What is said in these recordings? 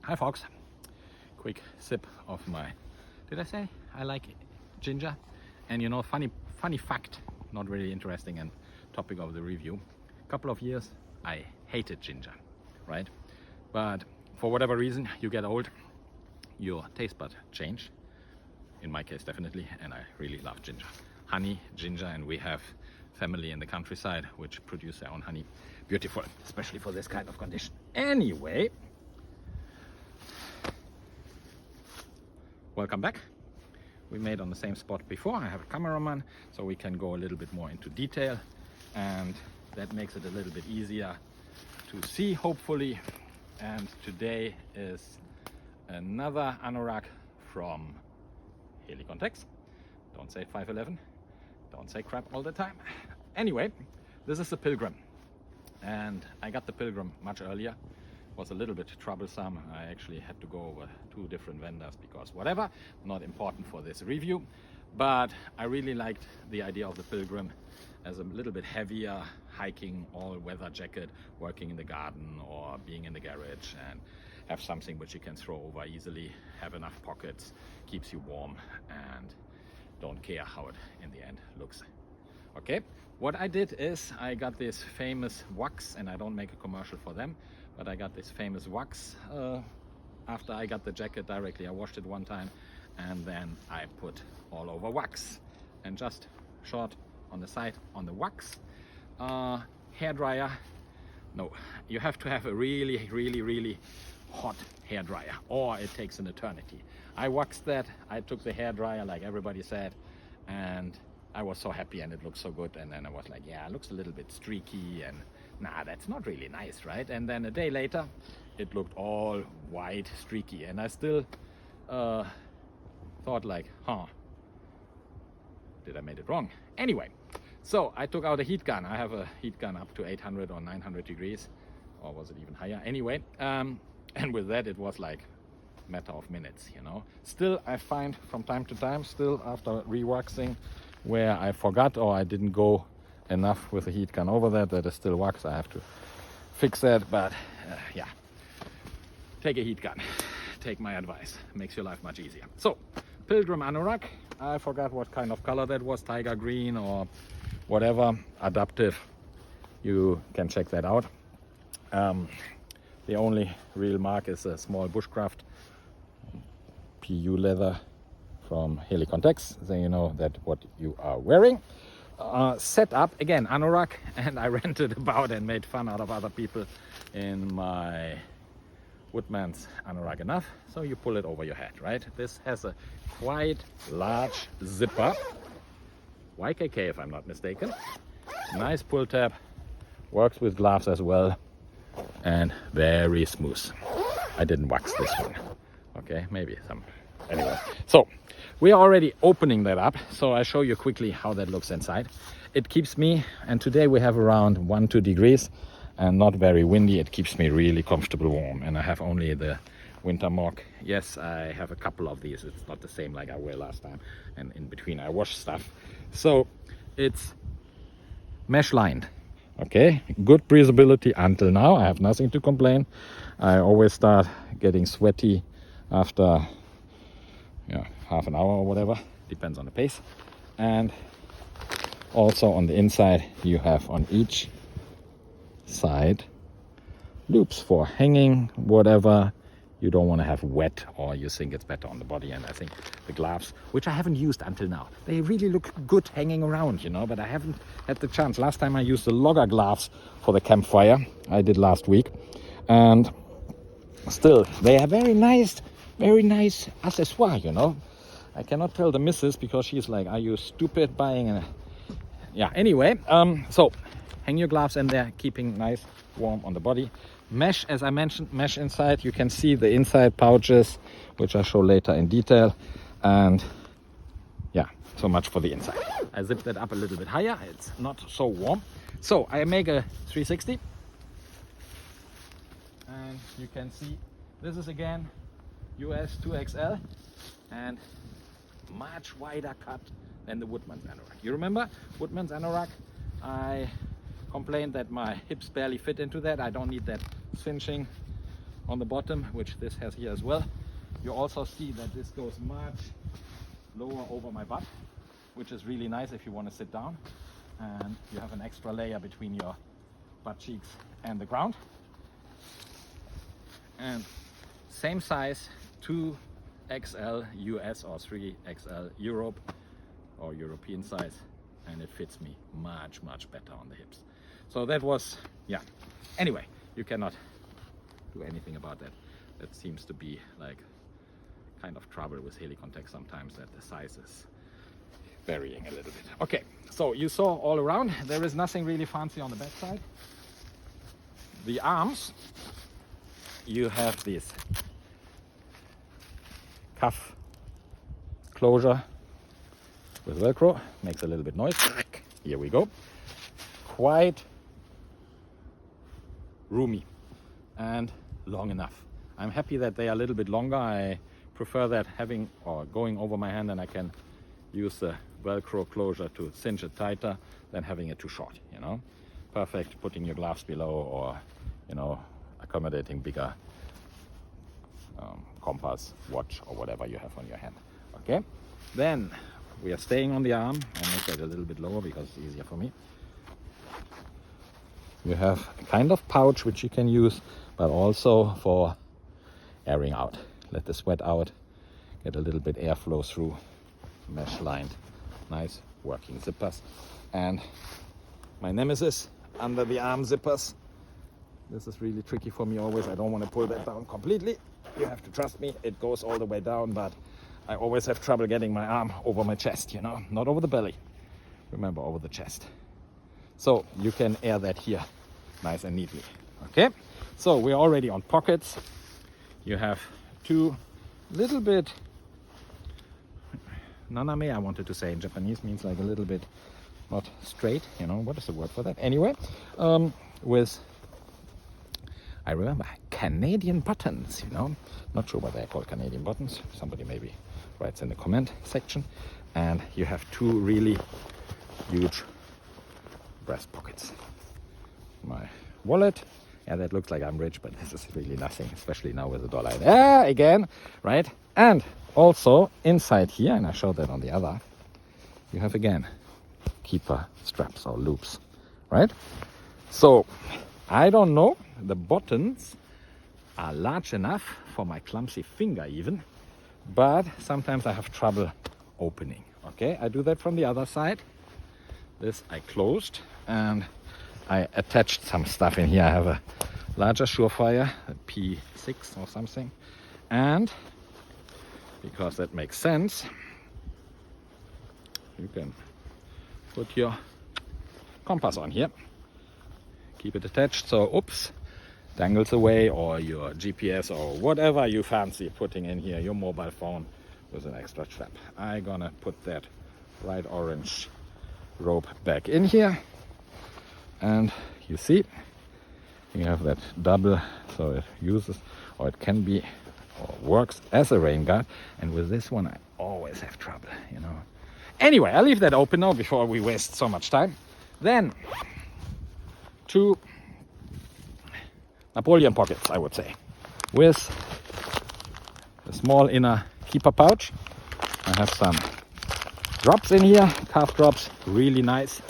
Hi folks, quick sip of my, did I say I like ginger? And you know, funny fact, not really interesting and topic of the review. A couple of years I hated ginger, right? But for whatever reason, you get old, your taste bud change. In my case, definitely, and I really love ginger. Honey, ginger, and we have family in the countryside which produce their own honey. Beautiful, especially for this kind of condition. Anyway, welcome back. We made on the same spot before. I have a cameraman, so we can go a little bit more into detail, and that makes it a little bit easier to see, hopefully. And today is another anorak from Helikon Tex. Don't say 511. Don't say crap all the time. Anyway, this is the Pilgrim, and I got the Pilgrim much earlier. It was a little bit troublesome. I actually had to go over 2 different vendors because whatever, not important for this review. But I really liked the idea of the Pilgrim as a little bit heavier hiking all-weather jacket, working in the garden or being in the garage, and have something which you can throw over easily, have enough pockets, keeps you warm, and don't care how it in the end looks. Okay, what I did is I got this famous wax, and I don't make a commercial for them, but I got this famous wax after I got the jacket directly. I washed it one time and then I put all over wax and just short on the side on the wax. Hair dryer, no, you have to have a really hot hair dryer or it takes an eternity. I waxed that, I took the hair dryer like everybody said, and I was so happy and it looked so good. And then I was like, yeah, it looks a little bit streaky and nah, that's not really nice, right? And then a day later it looked all white, streaky, and I still thought like, did I made it wrong? Anyway, so I took out a heat gun. I have a heat gun up to 800 or 900 degrees, or was it even higher? Anyway, and with that it was like matter of minutes, you know. Still, I find from time to time, still after rewaxing, where I forgot or I didn't go enough with the heat gun over that is still wax. I have to fix that, but yeah, take a heat gun, take my advice, makes your life much easier. So Pilgrim Anorak, I forgot what kind of color that was, tiger green or whatever, adaptive, you can check that out. The only real mark is a small bushcraft PU leather from Helikon Tex, so you know that what you are wearing. Set up again anorak, and I ranted about and made fun out of other people in my Woodman's anorak enough, so you pull it over your head, right? This has a quite large zipper, YKK if I'm not mistaken. Nice pull tab, works with gloves as well, and very smooth. I didn't wax this one. Okay, maybe some. Anyway, so we are already opening that up, so I show you quickly how that looks inside. It keeps me, and today we have around 1-2 degrees and not very windy. It keeps me really comfortable warm, and I have only the winter mock. Yes, I have a couple of these. It's not the same like I wear last time, and in between I wash stuff. So it's mesh lined. Okay, good breathability until now. I have nothing to complain. I always start getting sweaty after half an hour or whatever, depends on the pace. And also on the inside you have on each side loops for hanging whatever you don't want to have wet, or you think it's better on the body. And I think the gloves, which I haven't used until now, they really look good hanging around, you know, but I haven't had the chance. Last time I used the logger gloves for the campfire, I did last week, and still they are very nice accessoire, you know. I cannot tell the missus because she's like, are you stupid buying a... Yeah, anyway, so hang your gloves in there, keeping nice warm on the body. Mesh, as I mentioned, mesh inside. You can see the inside pouches, which I show later in detail. And yeah, so much for the inside. I zipped that up a little bit higher. It's not so warm. So I make a 360. And you can see this is again US 2XL and much wider cut than the Woodman's Anorak. You remember Woodman's Anorak? I complained that my hips barely fit into that. I don't need that cinching on the bottom, which this has here as well. You also see that this goes much lower over my butt, which is really nice if you want to sit down, and you have an extra layer between your butt cheeks and the ground. And same size, 2XL US or 3XL Europe or European size, and it fits me much better on the hips. So that was, yeah, anyway, you cannot do anything about that. That seems to be like kind of trouble with Helikon Tex sometimes, that the size is varying a little bit. Okay, so you saw all around, there is nothing really fancy on the back side. The arms, you have this cuff closure with Velcro, makes a little bit noise. Here we go. Quite roomy and long enough. I'm happy that they are a little bit longer. I prefer that having or going over my hand, and I can use the Velcro closure to cinch it tighter than having it too short, you know. Perfect putting your gloves below, or, you know, accommodating bigger compass, watch, or whatever you have on your hand. Okay, then we are staying on the arm. I'll make that a little bit lower because it's easier for me. You have a kind of pouch which you can use, but also for airing out. Let the sweat out, get a little bit airflow through. Mesh lined, nice working zippers. And my nemesis under the arm zippers. This is really tricky for me always. I don't want to pull that down completely. You have to trust me, it goes all the way down, but I always have trouble getting my arm over my chest, you know, not over the belly. Remember, over the chest. So you can air that here nice and neatly. Okay, so we're already on pockets. You have two little bit naname, I wanted to say in Japanese, means like a little bit not straight, you know, what is the word for that? Anyway, with, I remember, Canadian buttons, you know, not sure why they're called Canadian buttons. Somebody maybe writes in the comment section. And you have two really huge breast pockets. My wallet, yeah, that looks like I'm rich, but this is really nothing, especially now with the dollar there again, right? And also inside here, and I showed that on the other, you have again keeper straps or loops, right? So I don't know, the buttons are large enough for my clumsy finger even, but sometimes I have trouble opening. Okay, I do that from the other side. This I closed and I attached some stuff in here. I have a larger Surefire, a P6 or something, and because that makes sense, you can put your compass on here, keep it attached, so oops, dangles away, or your GPS or whatever you fancy putting in here, your mobile phone with an extra strap. I'm gonna put that bright orange rope back in here, and you see you have that double, so it uses, or it can be, or works as a rain guard. And with this one I always have trouble, you know. Anyway, I'll leave that open now before we waste so much time. Then two Napoleon pockets, I would say, with a small inner keeper pouch. I have some drops in here, calf drops, really nice.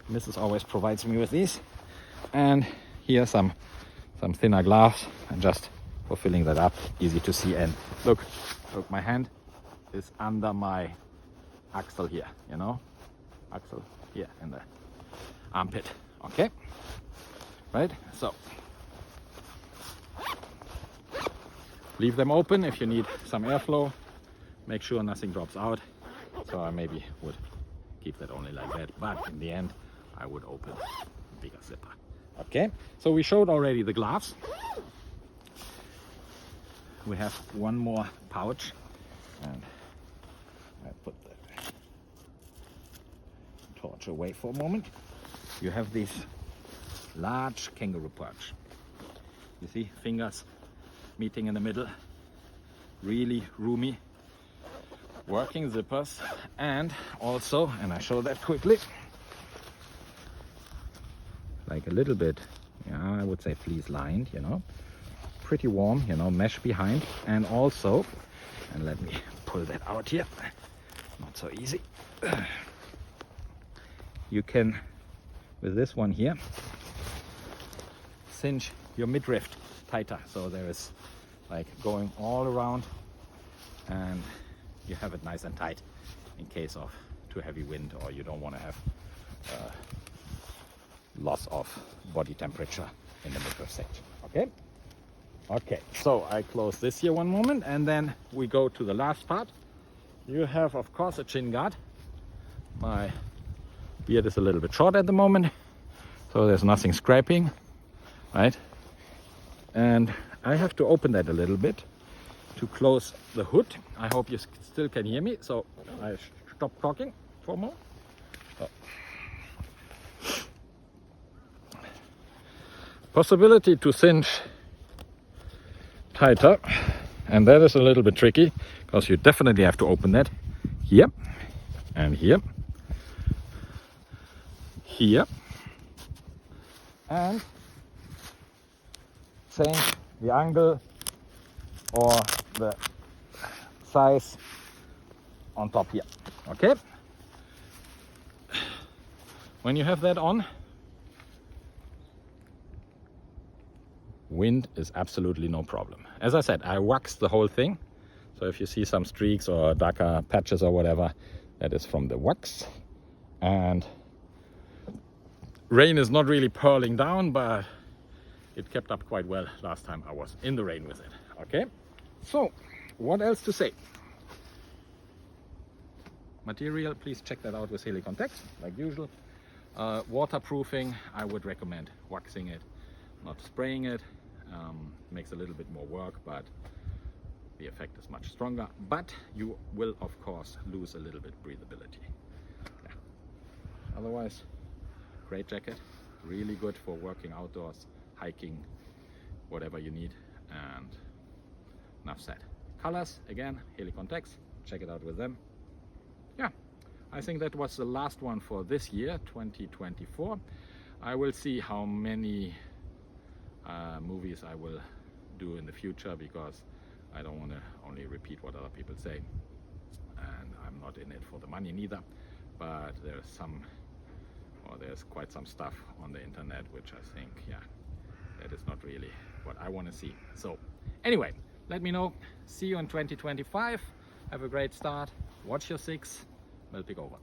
Mrs. always provides me with these. And here some thinner gloves, and just for filling that up, easy to see. And look, my hand is under my axle here, you know, axle here in the armpit. Okay, right, so leave them open if you need some airflow. Make sure nothing drops out. So I maybe would keep that only like that, but in the end I would open a bigger zipper. Okay, so we showed already the gloves. We have one more pouch, and I put the torch away for a moment. You have this large kangaroo pouch. You see, fingers meeting in the middle, really roomy, working zippers, and also, and I show that quickly, like a little bit, yeah, I would say fleece lined, you know, pretty warm, you know, mesh behind. And also, and let me pull that out here, not so easy. You can, with this one here, cinch your midriff tighter, so there is like going all around, and you have it nice and tight in case of too heavy wind, or you don't want to have loss of body temperature in the midriff section. Okay, so I close this here one moment, and then we go to the last part. You have, of course, a chin guard. My beard is a little bit short at the moment, so there's nothing scraping, right? And I have to open that a little bit to close the hood. I hope you still can hear me, so I stop talking for a moment. So. Possibility to cinch tighter, and that is a little bit tricky because you definitely have to open that here and here, here, and change the angle or the size on top here. Okay, when you have that on, wind is absolutely no problem. As I said, I waxed the whole thing, so if you see some streaks or darker patches or whatever, that is from the wax. And rain is not really purling down, but it kept up quite well last time I was in the rain with it. Okay, so what else to say? Material, please check that out with Helikon Tex, like usual. Waterproofing, I would recommend waxing it, not spraying it. Makes a little bit more work, but the effect is much stronger. But you will, of course, lose a little bit breathability. Yeah. Otherwise, great jacket, really good for working outdoors, hiking, whatever you need. And enough said. Colors, again, Helikon Tex, check it out with them. Yeah, I think that was the last one for this year, 2024. I will see how many movies I will do in the future, because I don't want to only repeat what other people say, and I'm not in it for the money neither. But there's quite some stuff on the internet which I think, yeah, that is not really what I want to see. So anyway, let me know. See you in 2025. Have a great start. Watch your 6. MilPic over.